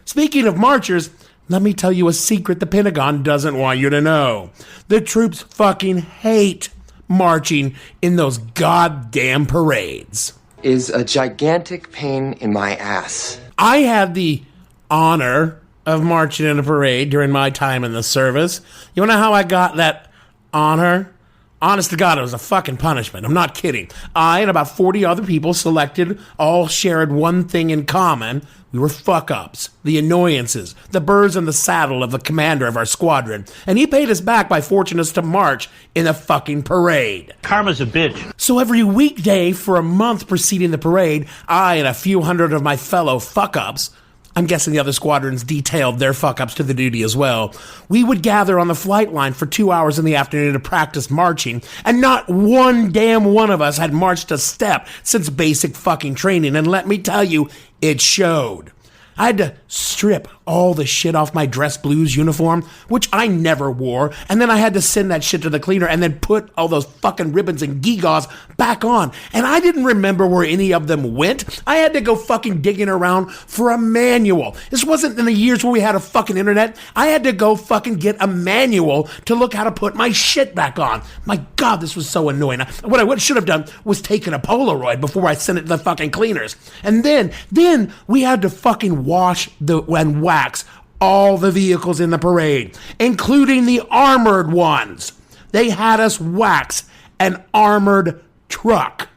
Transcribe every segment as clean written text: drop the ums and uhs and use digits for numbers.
Speaking of marchers, let me tell you a secret the Pentagon doesn't want you to know. The troops fucking hate marching in those goddamn parades. Is a gigantic pain in my ass. I had the honor of marching in a parade during my time in the service. You wanna know how I got that honor? Honest to God, it was a fucking punishment. I'm not kidding. I and about 40 other people selected all shared one thing in common. We were fuck-ups, the annoyances, the birds in the saddle of the commander of our squadron. And he paid us back by forcing us to march in a fucking parade. Karma's a bitch. So every weekday for a month preceding the parade, I and a few hundred of my fellow fuck-ups, I'm guessing the other squadrons detailed their fuck-ups to the duty as well, we would gather on the flight line for 2 hours in the afternoon to practice marching, and not one damn one of us had marched a step since basic fucking training, and let me tell you, it showed. I had to strip all the shit off my dress blues uniform, which I never wore, and then I had to send that shit to the cleaner and then put all those fucking ribbons and gewgaws back on. And I didn't remember where any of them went. I had to go fucking digging around for a manual. This wasn't in the years where we had a fucking internet. I had to go fucking get a manual to look how to put my shit back on. My God, this was so annoying. What I should have done was taken a Polaroid before I sent it to the fucking cleaners. And then we had to fucking wash and wax all the vehicles in the parade, including the armored ones. They had us wax an armored truck.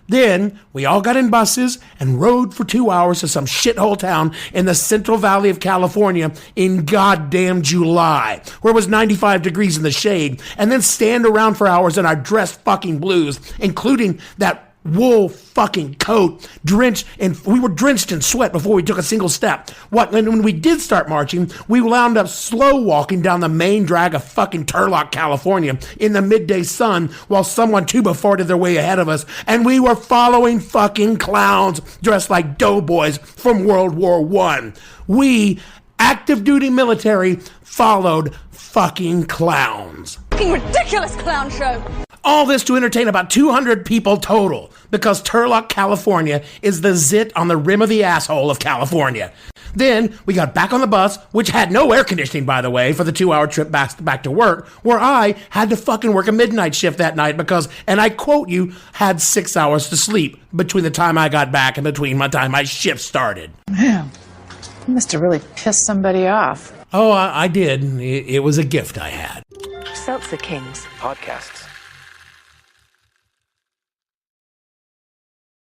Then we all got in buses and rode for 2 hours to some shithole town in the Central Valley of California in goddamn July, where it was 95 degrees in the shade, and then stand around for hours in our dressed fucking blues, including that wool fucking coat, we were drenched in sweat before we took a single step. When we did start marching, we wound up slow walking down the main drag of fucking Turlock, California in the midday sun while someone tuba farted their way ahead of us, and we were following fucking clowns dressed like doughboys from World War I. We, active duty military, followed fucking clowns. Fucking ridiculous clown show. All this to entertain about 200 people total, because Turlock, California is the zit on the rim of the asshole of California. Then we got back on the bus, which had no air conditioning, by the way, for the 2-hour trip back to work, where I had to fucking work a midnight shift that night because, and I quote you, had 6 hours to sleep between the time I got back and between my time my shift started. Man, you must have really pissed somebody off. Oh, I did. It was a gift I had. Seltzer Kings Podcasts.